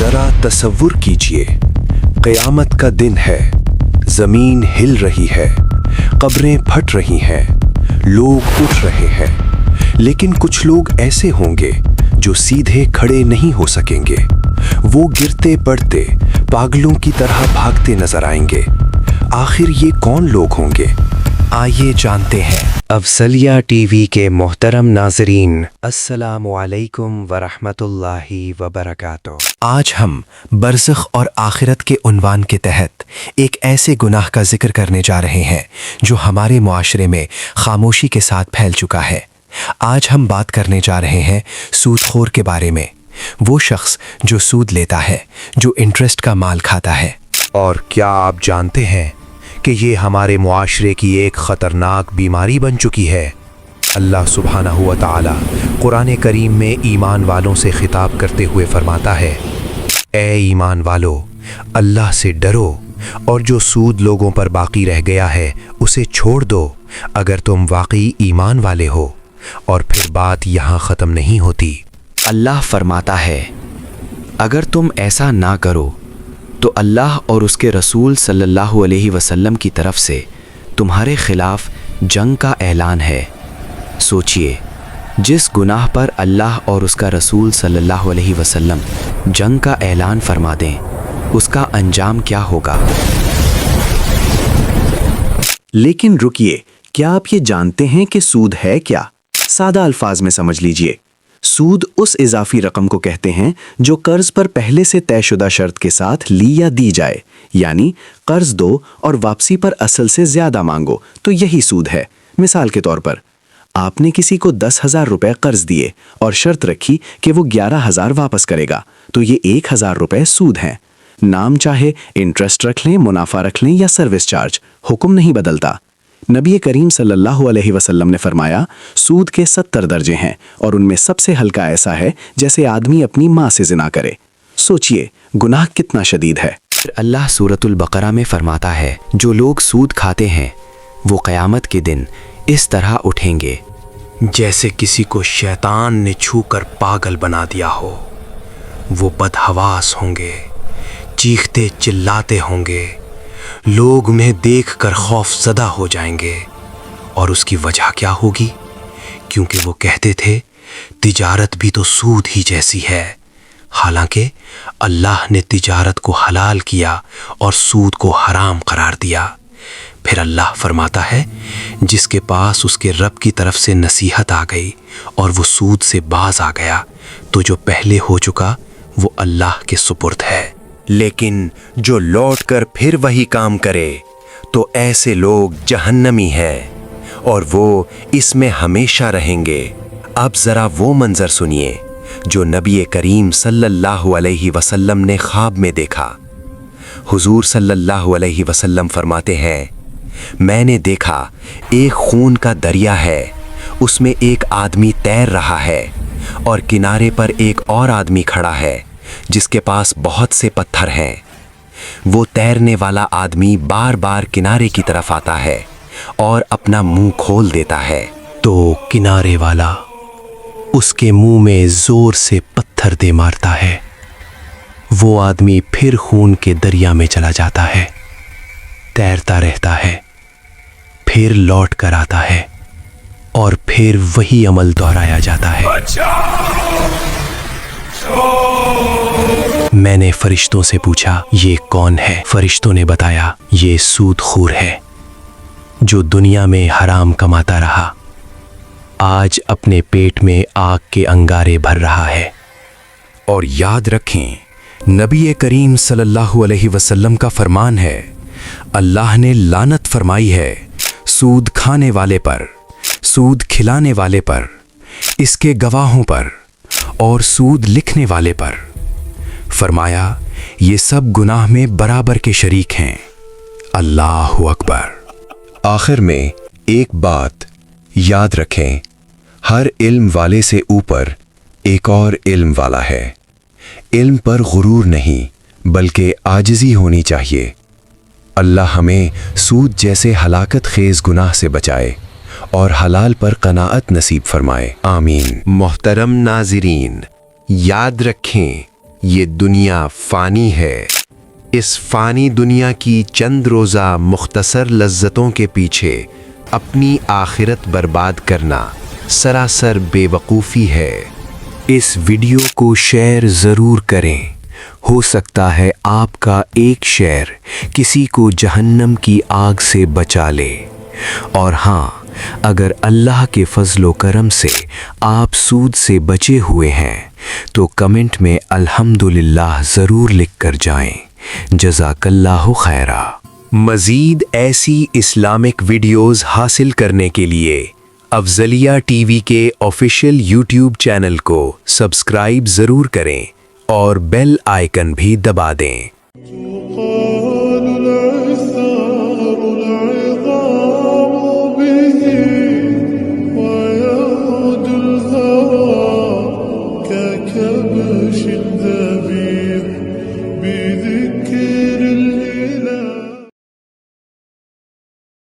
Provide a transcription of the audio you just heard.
ذرا تصور کیجئے، قیامت کا دن ہے، زمین ہل رہی ہے، قبریں پھٹ رہی ہیں، لوگ اٹھ رہے ہیں، لیکن کچھ لوگ ایسے ہوں گے جو سیدھے کھڑے نہیں ہو سکیں گے۔ وہ گرتے پڑتے پاگلوں کی طرح بھاگتے نظر آئیں گے۔ آخر یہ کون لوگ ہوں گے؟ آئیے جانتے ہیں۔ افضلیہ ٹی وی کے محترم ناظرین، السلام علیکم ورحمۃ اللہ وبرکاتہ۔ آج ہم برزخ اور آخرت کے عنوان کے تحت ایک ایسے گناہ کا ذکر کرنے جا رہے ہیں جو ہمارے معاشرے میں خاموشی کے ساتھ پھیل چکا ہے۔ آج ہم بات کرنے جا رہے ہیں سود خور کے بارے میں، وہ شخص جو سود لیتا ہے، جو انٹرسٹ کا مال کھاتا ہے۔ اور کیا آپ جانتے ہیں کہ یہ ہمارے معاشرے کی ایک خطرناک بیماری بن چکی ہے؟ اللہ سبحانہ و تعالی قرآن کریم میں ایمان والوں سے خطاب کرتے ہوئے فرماتا ہے، اے ایمان والو، اللہ سے ڈرو اور جو سود لوگوں پر باقی رہ گیا ہے اسے چھوڑ دو اگر تم واقعی ایمان والے ہو۔ اور پھر بات یہاں ختم نہیں ہوتی۔ اللہ فرماتا ہے، اگر تم ایسا نہ کرو تو اللہ اور اس کے رسول صلی اللہ علیہ وسلم کی طرف سے تمہارے خلاف جنگ کا اعلان ہے۔ سوچئے، جس گناہ پر اللہ اور اس کا رسول صلی اللہ علیہ وسلم جنگ کا اعلان فرما دیں، اس کا انجام کیا ہوگا؟ لیکن رکیے، کیا آپ یہ جانتے ہیں کہ سود ہے کیا؟ سادہ الفاظ میں سمجھ لیجئے، سود اس اضافی رقم کو کہتے ہیں جو قرض پر پہلے سے طے شدہ شرط کے ساتھ لی یا دی جائے، یعنی قرض دو اور واپسی پر اصل سے زیادہ مانگو تو یہی سود ہے۔ مثال کے طور پر آپ نے کسی کو 10,000 روپے قرض دیے اور شرط رکھی کہ وہ 11,000 واپس کرے گا، تو یہ 1,000 روپے سود ہیں۔ نام چاہے انٹرسٹ رکھ لیں، منافع رکھ لیں یا سروس چارج، حکم نہیں بدلتا۔ نبی کریم صلی اللہ علیہ وسلم نے فرمایا، سود کے 70 درجے ہیں اور ان میں سب سے ہلکا ایسا ہے جیسے آدمی اپنی ماں سے زنا کرے۔ سوچئے گناہ کتنا شدید ہے۔ پھر اللہ سورۃ البقرہ میں فرماتا ہے، جو لوگ سود کھاتے ہیں وہ قیامت کے دن اس طرح اٹھیں گے جیسے کسی کو شیطان نے چھو کر پاگل بنا دیا ہو۔ وہ بدحواس ہوں گے، چیختے چلاتے ہوں گے، لوگ انہیں دیکھ کر خوف زدہ ہو جائیں گے۔ اور اس کی وجہ کیا ہوگی؟ کیونکہ وہ کہتے تھے تجارت بھی تو سود ہی جیسی ہے، حالانکہ اللہ نے تجارت کو حلال کیا اور سود کو حرام قرار دیا۔ پھر اللہ فرماتا ہے، جس کے پاس اس کے رب کی طرف سے نصیحت آ گئی اور وہ سود سے باز آ گیا تو جو پہلے ہو چکا وہ اللہ کے سپرد ہے۔ لیکن جو لوٹ کر پھر وہی کام کرے تو ایسے لوگ جہنمی ہیں اور وہ اس میں ہمیشہ رہیں گے۔ اب ذرا وہ منظر سنیے جو نبی کریم صلی اللہ علیہ وسلم نے خواب میں دیکھا۔ حضور صلی اللہ علیہ وسلم فرماتے ہیں، میں نے دیکھا ایک خون کا دریا ہے، اس میں ایک آدمی تیر رہا ہے اور کنارے پر ایک اور آدمی کھڑا ہے جس کے پاس بہت سے پتھر ہیں۔ وہ تیرنے والا آدمی بار بار کنارے کی طرف آتا ہے اور اپنا منہ کھول دیتا ہے تو کنارے والا اس کے منہ میں زور سے پتھر دے مارتا ہے۔ وہ آدمی پھر خون کے دریا میں چلا جاتا ہے، تیرتا رہتا ہے، پھر لوٹ کر آتا ہے اور پھر وہی عمل دہرایا جاتا ہے۔ میں نے فرشتوں سے پوچھا، یہ کون ہے؟ فرشتوں نے بتایا، یہ سود خور ہے جو دنیا میں حرام کماتا رہا، آج اپنے پیٹ میں آگ کے انگارے بھر رہا ہے۔ اور یاد رکھیں، نبی کریم صلی اللہ علیہ وسلم کا فرمان ہے، اللہ نے لعنت فرمائی ہے سود کھانے والے پر، سود کھلانے والے پر، اس کے گواہوں پر اور سود لکھنے والے پر۔ فرمایا، یہ سب گناہ میں برابر کے شریک ہیں۔ اللہ اکبر۔ آخر میں ایک بات یاد رکھیں، ہر علم والے سے اوپر ایک اور علم والا ہے۔ علم پر غرور نہیں بلکہ عاجزی ہونی چاہیے۔ اللہ ہمیں سود جیسے ہلاکت خیز گناہ سے بچائے اور حلال پر قناعت نصیب فرمائے، آمین۔ محترم ناظرین، یاد رکھیں یہ دنیا فانی ہے. اس فانی دنیا کی چند روزہ مختصر لذتوں کے پیچھے اپنی آخرت برباد کرنا سراسر بے وقوفی ہے. اس ویڈیو کو شیئر ضرور کریں. ہو سکتا ہے آپ کا ایک شیئر کسی کو جہنم کی آگ سے بچا لے. اور ہاں، اگر اللہ کے فضل و کرم سے آپ سود سے بچے ہوئے ہیں تو کمنٹ میں الحمدللہ ضرور لکھ کر جائیں. جزاک اللہ خیرہ. مزید ایسی اسلامک ویڈیوز حاصل کرنے کے لیے افضلیہ ٹی وی کے آفیشیل یوٹیوب چینل کو سبسکرائب ضرور کریں اور بیل آئیکن بھی دبا دیں.